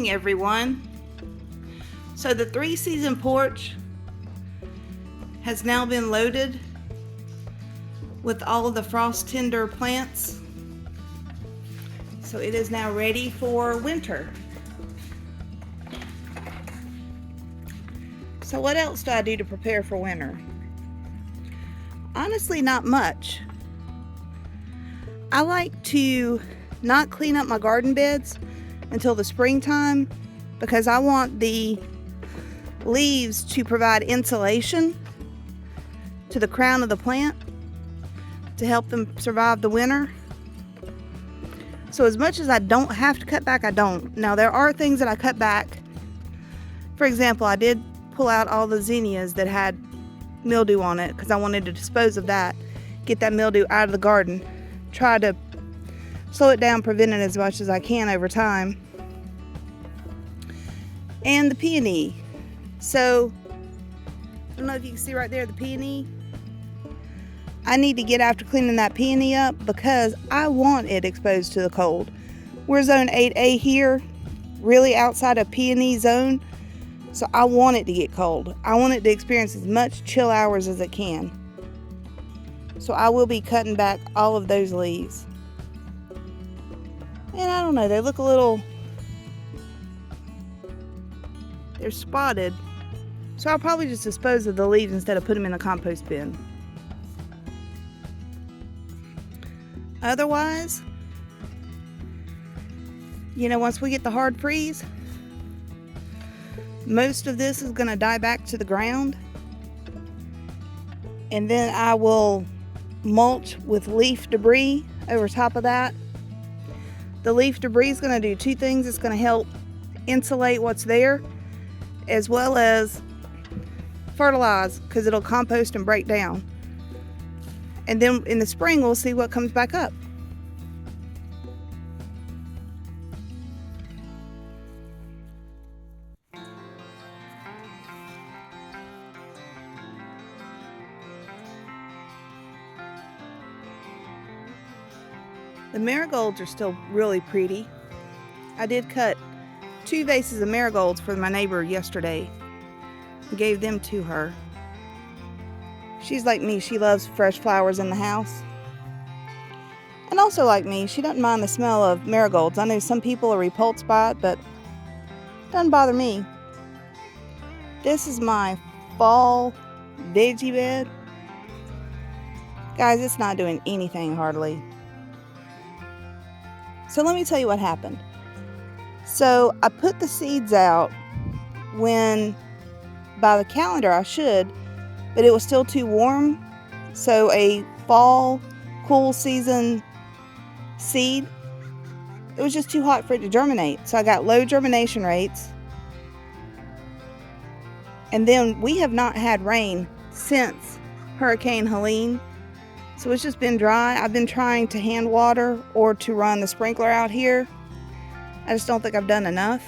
morning, everyone. So the 3-season porch has now been loaded with all of the frost tender plants. So it is now ready for winter. So what else do I do to prepare for winter? Honestly, not much. I like to not clean up my garden beds until the springtime because I want the leaves to provide insulation to the crown of the plant to help them survive the winter. So as much as I don't have to cut back, I don't. Now there are things that I cut back. For example, I did pull out all the zinnias that had mildew on it because I wanted to dispose of that, get that mildew out of the garden, try to slow it down, prevent it as much as I can over time. And the peony. So, I don't know if you can see right there the peony. I need to get after cleaning that peony up because I want it exposed to the cold. We're zone 8A here, really outside of peony zone. So I want it to get cold. I want it to experience as much chill hours as it can. So I will be cutting back all of those leaves. And I don't know, they look a little, they're spotted. So I'll probably just dispose of the leaves instead of put them in the compost bin. Otherwise, once we get the hard freeze, most of this is going to die back to the ground. And then I will mulch with leaf debris over top of that. The leaf debris is going to do two things. It's going to help insulate what's there, as well as fertilize, because it'll compost and break down. And then in the spring, we'll see what comes back up. The marigolds are still really pretty. I did cut 2 vases of marigolds for my neighbor yesterday and gave them to her. She's like me, she loves fresh flowers in the house. And also like me, she doesn't mind the smell of marigolds. I know some people are repulsed by it, but it doesn't bother me. This is my fall veggie bed. Guys, it's not doing anything hardly. So let me tell you what happened. So I put the seeds out when, by the calendar I should, but it was still too warm. So a fall, cool season seed, it was just too hot for it to germinate. So I got low germination rates. And then we have not had rain since Hurricane Helene. So it's just been dry. I've been trying to hand water or to run the sprinkler out here. I just don't think I've done enough.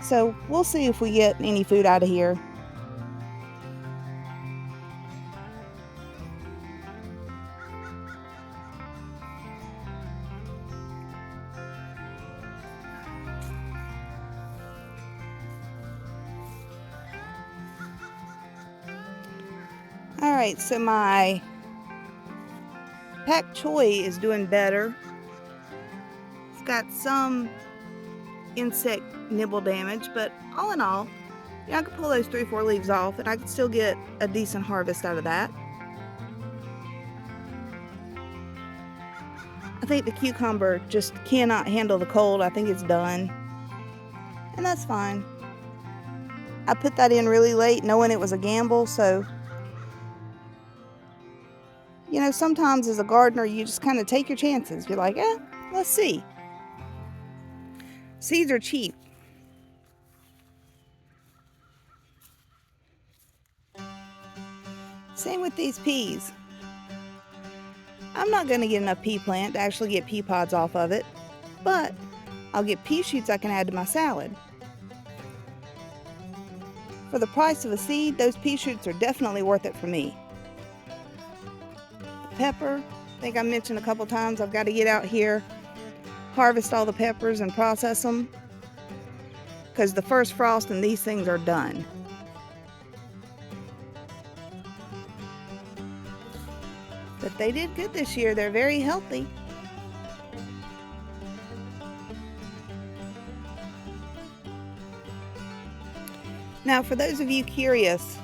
So we'll see if we get any food out of here. Alright, so my pak choi is doing better. It's got some insect nibble damage, but all in all, I could pull those 3-4 leaves off and I could still get a decent harvest out of that. I think the cucumber just cannot handle the cold. I think it's done. And that's fine. I put that in really late knowing it was a gamble, so sometimes as a gardener, you just kind of take your chances. You're like, let's see. Seeds are cheap. Same with these peas. I'm not going to get enough pea plant to actually get pea pods off of it, but I'll get pea shoots I can add to my salad. For the price of a seed, those pea shoots are definitely worth it for me. The pepper, I think I mentioned a couple times, I've got to get out here harvest all the peppers and process them, because the first frost and these things are done. But they did good this year. They're very healthy. Now, for those of you curious,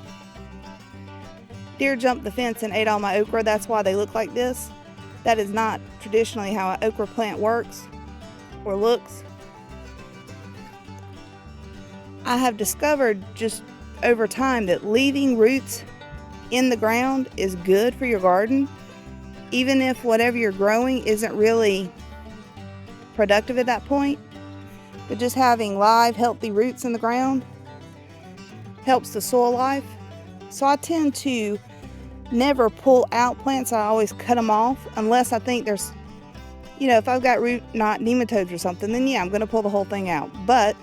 deer jumped the fence and ate all my okra. That's why they look like this. That is not traditionally how an okra plant works or looks. I have discovered just over time that leaving roots in the ground is good for your garden, even if whatever you're growing isn't really productive at that point. But just having live, healthy roots in the ground helps the soil life. So I tend to never pull out plants. I always cut them off unless I think there's, if I've got root knot nematodes or something, then yeah, I'm going to pull the whole thing out. But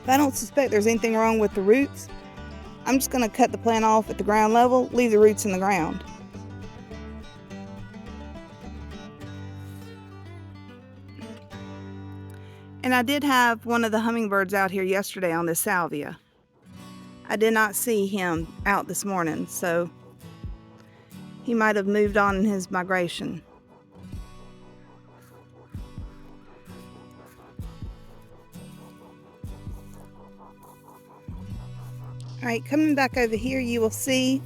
if I don't suspect there's anything wrong with the roots, I'm just going to cut the plant off at the ground level, leave the roots in the ground. And I did have one of the hummingbirds out here yesterday on this salvia. I did not see him out this morning, so he might have moved on in his migration. Alright, coming back over here, you will see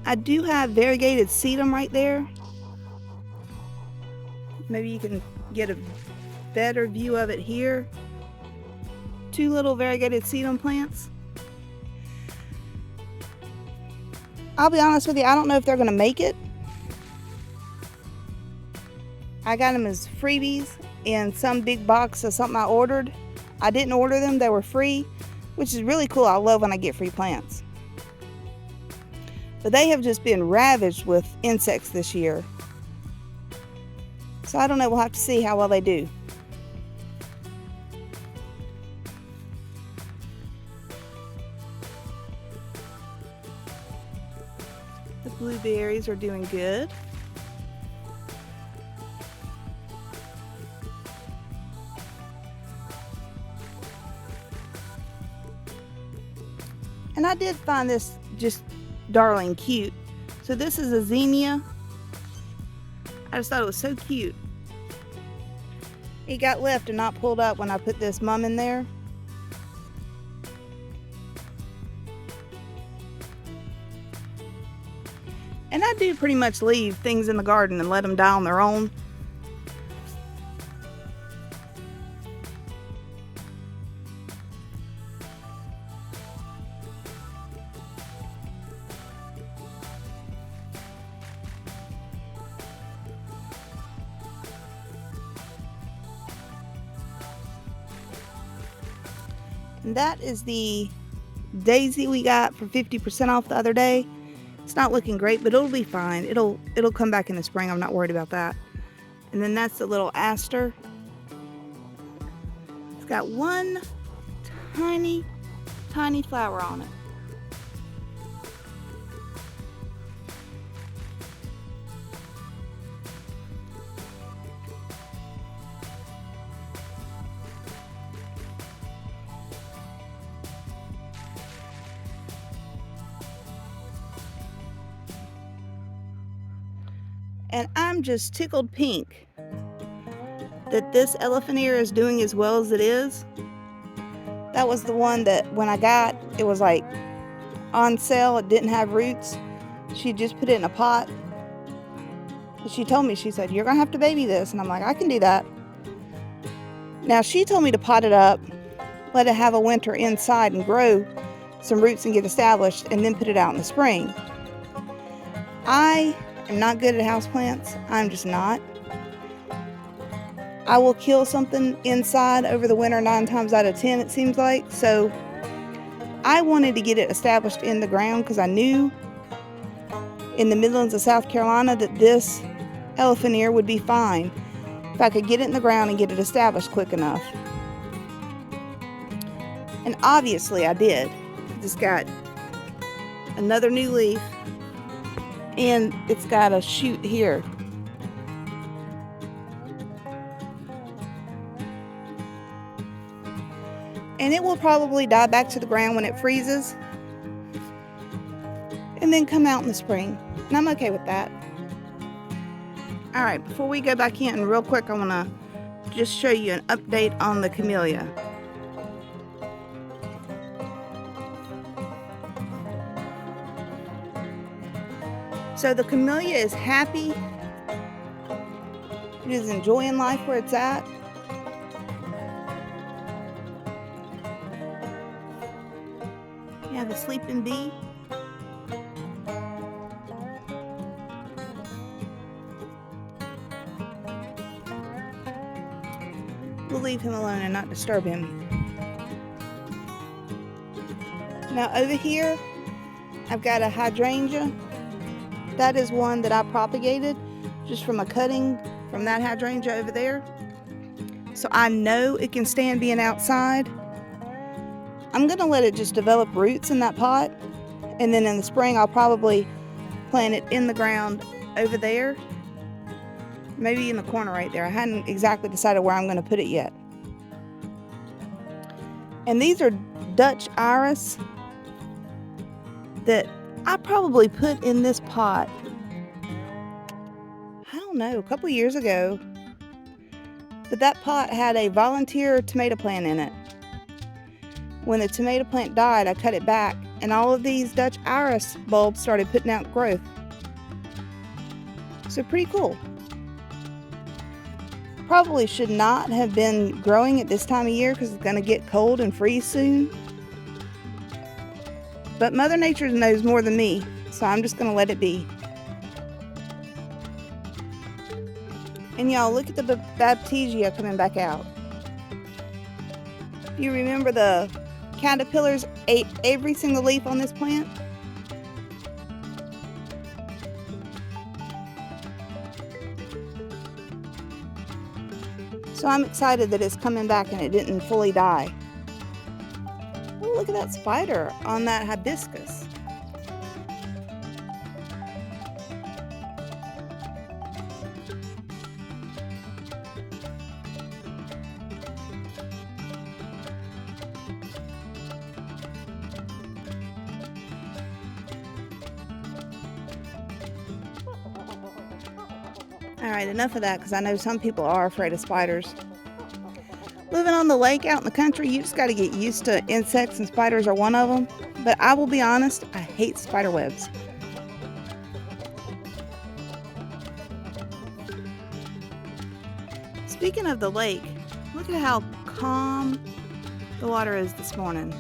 I do have variegated sedum right there. Maybe you can get a better view of it here. 2 little variegated sedum plants. I'll be honest with you, I don't know if they're going to make it. I got them as freebies in some big box of something I ordered. I didn't order them, they were free, which is really cool. I love when I get free plants. But they have just been ravaged with insects this year. So I don't know, we'll have to see how well they do. The blueberries are doing good. And I did find this just darling cute. So this is a zinnia. I just thought it was so cute. It got left and not pulled up when I put this mum in there. And I do pretty much leave things in the garden and let them die on their own. And that is the daisy we got for 50% off the other day. It's not looking great, but it'll be fine. It'll come back in the spring. I'm not worried about that. And then that's the little aster. It's got one tiny, tiny flower on it. And I'm just tickled pink that this elephant ear is doing as well as it is. That was the one that when I got, it was like on sale. It didn't have roots. She just put it in a pot. And she told me, she said, "You're going to have to baby this." And I'm like, I can do that. Now she told me to pot it up, let it have a winter inside and grow some roots and get established, and then put it out in the spring. I am not good at houseplants. I'm just not. I will kill something inside over the winter 9 times out of 10, it seems like. So I wanted to get it established in the ground because I knew in the Midlands of South Carolina that this elephant ear would be fine if I could get it in the ground and get it established quick enough. And obviously I did. Just got another new leaf. And it's got a shoot here. And it will probably die back to the ground when it freezes and then come out in the spring. And I'm okay with that. All right, before we go back in, real quick, I want to just show you an update on the camellia. So the camellia is happy. It is enjoying life where it's at. You have a sleeping bee. We'll leave him alone and not disturb him. Now over here, I've got a hydrangea. That is one that I propagated just from a cutting from that hydrangea over there. So I know it can stand being outside. I'm gonna let it just develop roots in that pot. And then in the spring, I'll probably plant it in the ground over there. Maybe in the corner right there. I hadn't exactly decided where I'm gonna put it yet. And these are Dutch iris that I probably put in this pot, I don't know, a couple years ago. But that pot had a volunteer tomato plant in it. When the tomato plant died, I cut it back, and all of these Dutch iris bulbs started putting out growth. So pretty cool. Probably should not have been growing at this time of year because it's going to get cold and freeze soon. But Mother Nature knows more than me, so I'm just going to let it be. And y'all, look at the Baptisia coming back out. You remember the caterpillars ate every single leaf on this plant? So I'm excited that it's coming back and it didn't fully die. Oh, look at that spider on that hibiscus. Alright, enough of that because I know some people are afraid of spiders. Living on the lake out in the country, you just got to get used to insects, and spiders are one of them. But I will be honest, I hate spider webs. Speaking of the lake, look at how calm the water is this morning.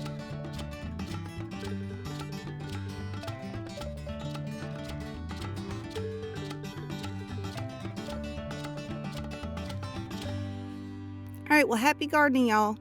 All right, well, happy gardening, y'all.